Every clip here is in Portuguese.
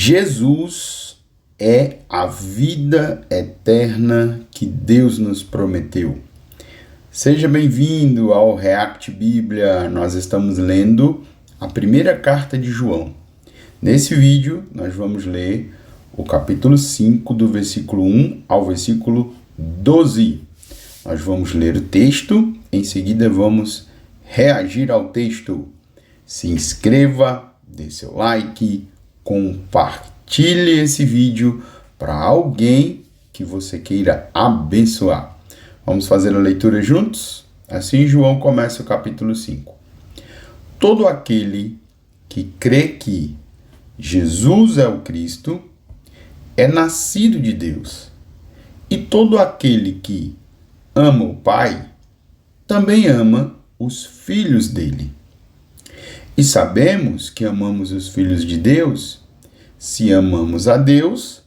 Jesus é a vida eterna que Deus nos prometeu. Seja bem-vindo ao React Bíblia. Nós estamos lendo a primeira carta de João. Nesse vídeo, nós vamos ler o capítulo 5, do versículo 1 ao versículo 12. Nós vamos ler o texto, em seguida vamos reagir ao texto. Se inscreva, dê seu like, compartilhe esse vídeo para alguém que você queira abençoar. Vamos fazer a leitura juntos? Assim João começa o capítulo 5. Todo aquele que crê que Jesus é o Cristo é nascido de Deus. E todo aquele que ama o Pai também ama os filhos dele. E sabemos que amamos os filhos de Deus se amamos a Deus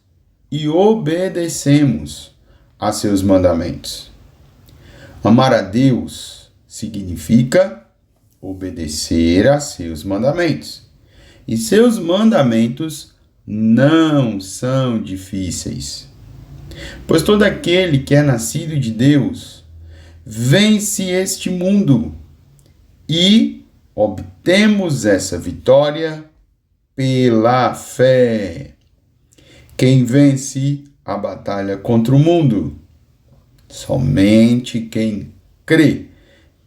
e obedecemos a seus mandamentos. Amar a Deus significa obedecer a seus mandamentos. E seus mandamentos não são difíceis. Pois todo aquele que é nascido de Deus vence este mundo e obtemos essa vitória pela fé. Quem vence a batalha contra o mundo? Somente quem crê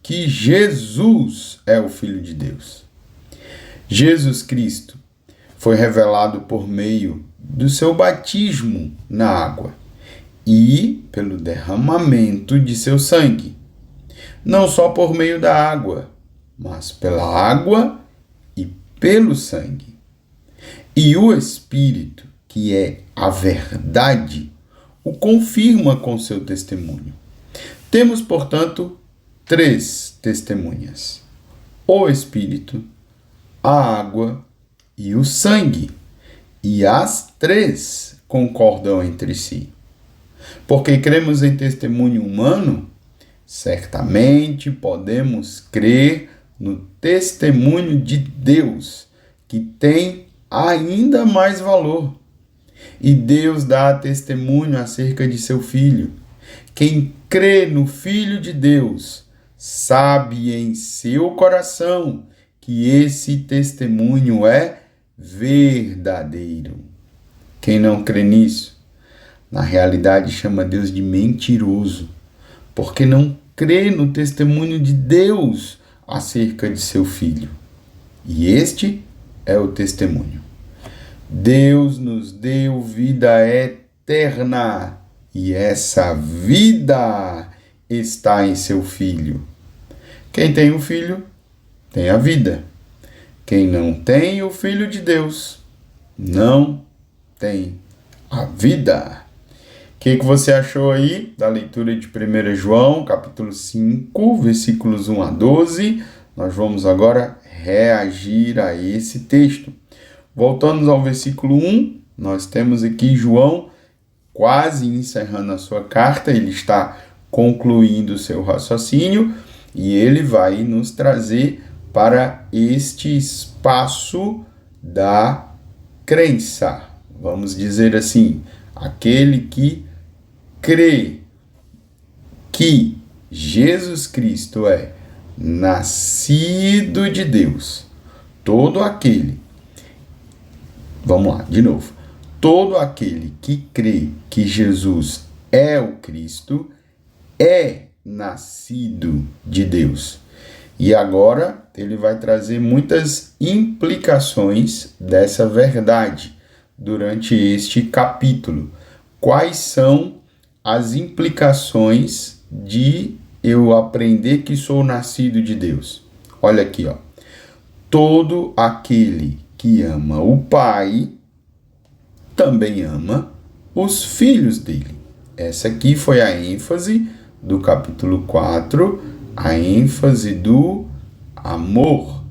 que Jesus é o Filho de Deus. Jesus Cristo foi revelado por meio do seu batismo na água e pelo derramamento de seu sangue. Não só por meio da água, mas pela água e pelo sangue. E o Espírito, que é a verdade, o confirma com seu testemunho. Temos, portanto, 3 testemunhas: o Espírito, a água e o sangue. E as 3 concordam entre si. Porque cremos em testemunho humano, certamente podemos crer no testemunho de Deus, que tem ainda mais valor. E Deus dá testemunho acerca de seu Filho. Quem crê no Filho de Deus sabe em seu coração que esse testemunho é verdadeiro. Quem não crê nisso, na realidade chama Deus de mentiroso, porque não crê no testemunho de Deus acerca de seu Filho. E este é o testemunho. Deus nos deu vida eterna, e essa vida está em seu Filho. Quem tem o Filho, tem a vida. Quem não tem o Filho de Deus, não tem a vida. O que você achou aí da leitura de 1 João, capítulo 5, versículos 1 a 12? Nós vamos agora reagir a esse texto. Voltando ao versículo 1, nós temos aqui João quase encerrando a sua carta, ele está concluindo o seu raciocínio e ele vai nos trazer para este espaço da crença. Vamos dizer assim, aquele que crê que Jesus Cristo é nascido de Deus. Todo aquele, vamos lá, de novo. Todo aquele que crê que Jesus é o Cristo é nascido de Deus. E agora ele vai trazer muitas implicações dessa verdade durante este capítulo. Quais são as implicações de eu aprender que sou nascido de Deus? Olha aqui, ó. Todo aquele que ama o Pai também ama os filhos dele. Essa aqui foi a ênfase do capítulo 4, a ênfase do amor.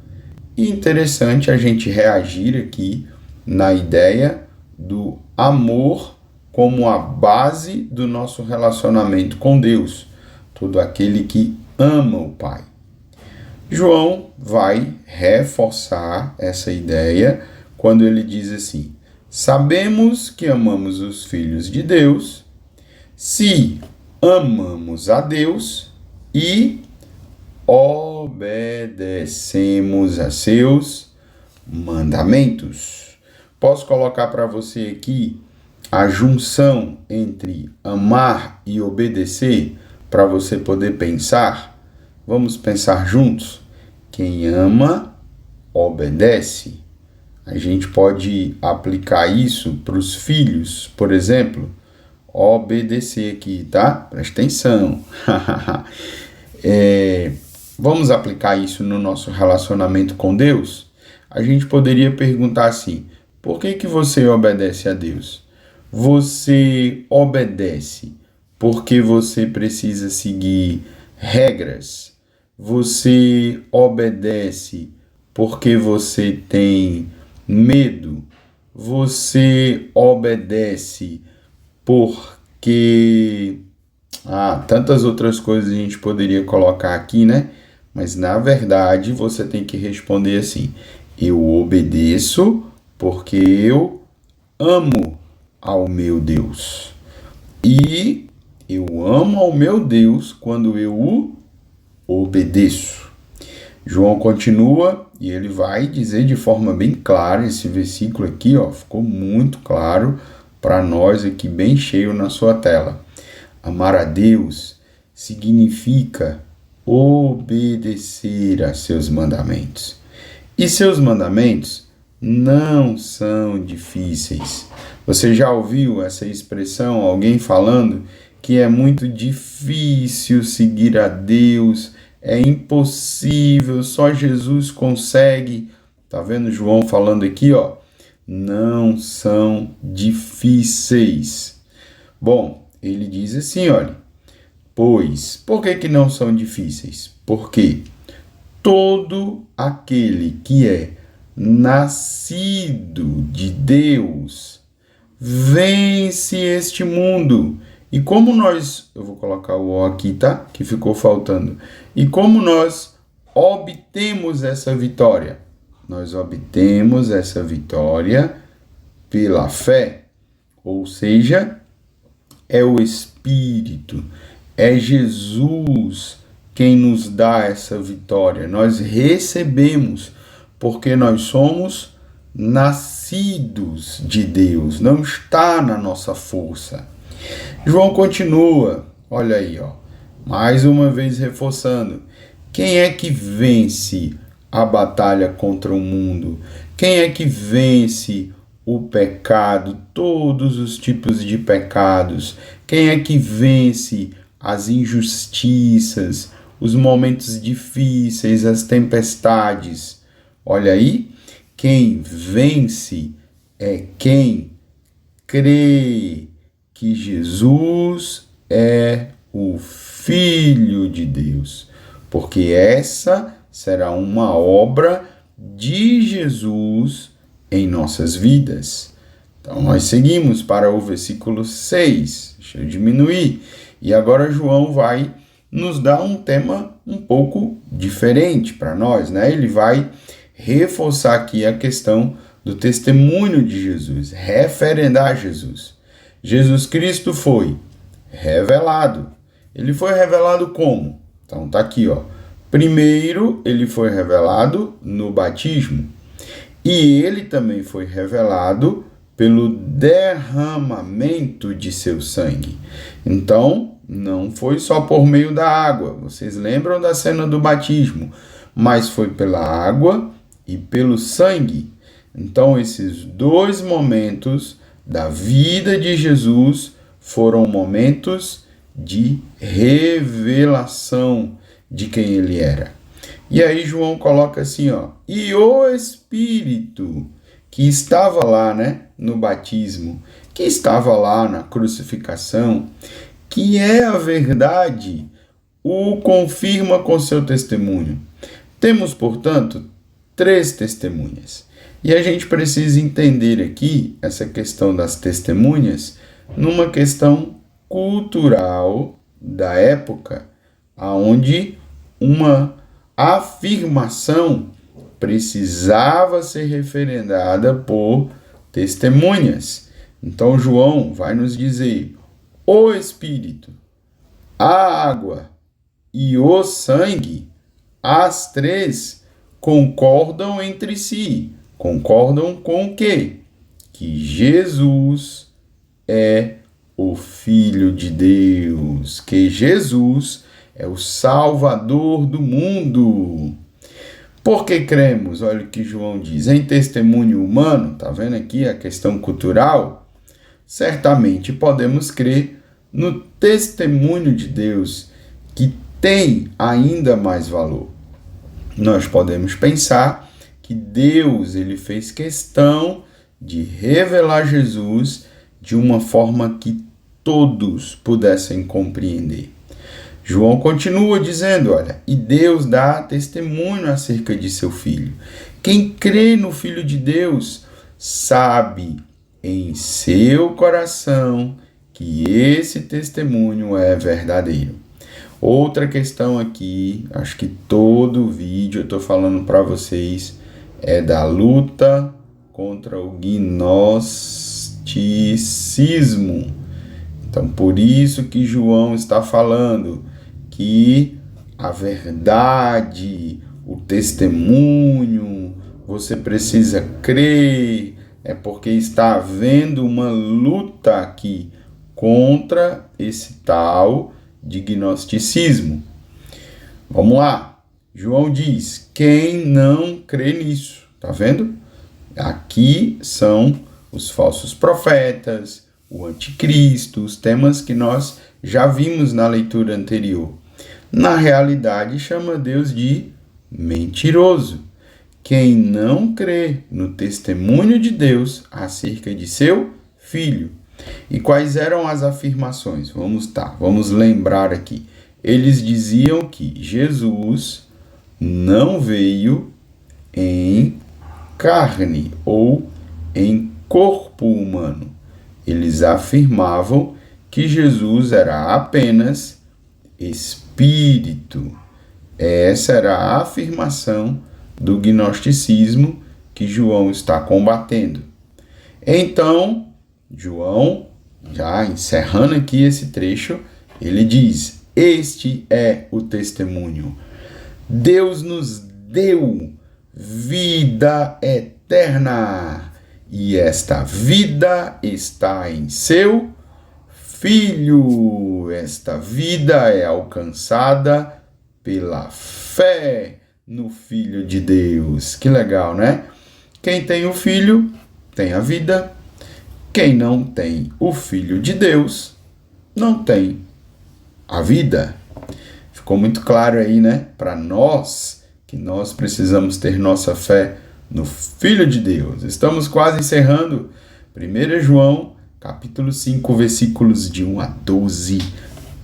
E interessante a gente reagir aqui na ideia do amor como a base do nosso relacionamento com Deus. Todo aquele que ama o Pai. João vai reforçar essa ideia quando ele diz assim: Sabemos que amamos os filhos de Deus se amamos a Deus e obedecemos a seus mandamentos. Posso colocar para você aqui a junção entre amar e obedecer para você poder pensar? Vamos pensar juntos? Quem ama, obedece. A gente pode aplicar isso para os filhos, por exemplo, obedecer aqui, tá? Presta atenção. Vamos aplicar isso no nosso relacionamento com Deus? A gente poderia perguntar assim: por que você obedece a Deus? Você obedece porque você precisa seguir regras? Você obedece porque você tem medo? Você obedece porque... tantas outras coisas a gente poderia colocar aqui, né? Mas na verdade você tem que responder assim: eu obedeço porque eu amo ao meu Deus. E eu amo ao meu Deus quando eu o obedeço. João continua e ele vai dizer de forma bem clara, esse versículo aqui, ficou muito claro para nós aqui, bem cheio na sua tela. Amar a Deus significa obedecer a seus mandamentos. E seus mandamentos não são difíceis. Você já ouviu essa expressão, alguém falando que é muito difícil seguir a Deus, é impossível, só Jesus consegue? Tá vendo João falando aqui, não são difíceis. Bom, ele diz assim, olha, pois, por que não são difíceis? Porque todo aquele que é nascido de Deus vence este mundo. E como nós, eu vou colocar o O aqui, tá? Que ficou faltando. E como nós obtemos essa vitória? Nós obtemos essa vitória pela fé. Ou seja, é o Espírito, é Jesus quem nos dá essa vitória. Nós recebemos porque nós somos nascidos de Deus, não está na nossa força. João continua, olha aí, mais uma vez reforçando: quem é que vence a batalha contra o mundo? Quem é que vence o pecado, todos os tipos de pecados? Quem é que vence as injustiças, os momentos difíceis, as tempestades? Olha aí, quem vence é quem crê que Jesus é o Filho de Deus, porque essa será uma obra de Jesus em nossas vidas. Então, nós seguimos para o versículo 6. Deixa eu diminuir. E agora João vai nos dar um tema um pouco diferente para nós, né? Ele vai reforçar aqui a questão do testemunho de Jesus, referendar Jesus. Jesus Cristo foi revelado. Ele foi revelado como? Então tá aqui, Primeiro, ele foi revelado no batismo. E ele também foi revelado pelo derramamento de seu sangue. Então, não foi só por meio da água. Vocês lembram da cena do batismo? Mas foi pela água e pelo sangue. Então, esses dois momentos da vida de Jesus foram momentos de revelação de quem ele era. E aí João coloca assim, e o Espírito que estava lá, né, no batismo, que estava lá na crucificação, que é a verdade, o confirma com seu testemunho. Temos, portanto, 3 testemunhas. E a gente precisa entender aqui essa questão das testemunhas numa questão cultural da época, onde uma afirmação precisava ser referendada por testemunhas. Então João vai nos dizer: o Espírito, a água e o sangue, as três concordam entre si. Concordam com o quê? Que Jesus é o Filho de Deus, que Jesus é o Salvador do mundo. Por que cremos? Olha o que João diz. Em testemunho humano, tá vendo aqui a questão cultural? Certamente podemos crer no testemunho de Deus, que tem ainda mais valor. Nós podemos pensar que Deus ele fez questão de revelar Jesus de uma forma que todos pudessem compreender. João continua dizendo, olha, e Deus dá testemunho acerca de seu Filho. Quem crê no Filho de Deus sabe em seu coração que esse testemunho é verdadeiro. Outra questão aqui, acho que todo vídeo eu estou falando para vocês, é da luta contra o gnosticismo. Então, por isso que João está falando que a verdade, o testemunho, você precisa crer, é porque está havendo uma luta aqui contra esse tal de gnosticismo. Vamos lá. João diz: quem não crê nisso? Tá vendo? Aqui são os falsos profetas, o anticristo, os temas que nós já vimos na leitura anterior. Na realidade, chama Deus de mentiroso. Quem não crê no testemunho de Deus acerca de seu Filho. E quais eram as afirmações? Vamos lembrar aqui. Eles diziam que Jesus não veio em carne ou em corpo humano. Eles afirmavam que Jesus era apenas Espírito. Essa era a afirmação do gnosticismo que João está combatendo. Então, João, já encerrando aqui esse trecho, ele diz: este é o testemunho. Deus nos deu vida eterna, e esta vida está em seu Filho. Esta vida é alcançada pela fé no Filho de Deus. Que legal, né? Quem tem o Filho tem a vida. Quem não tem o Filho de Deus não tem a vida. Ficou muito claro aí, né? Para nós, que nós precisamos ter nossa fé no Filho de Deus. Estamos quase encerrando 1 João, capítulo 5, versículos de 1 a 12.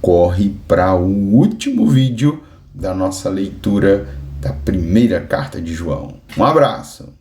Corre para o último vídeo da nossa leitura da primeira carta de João. Um abraço!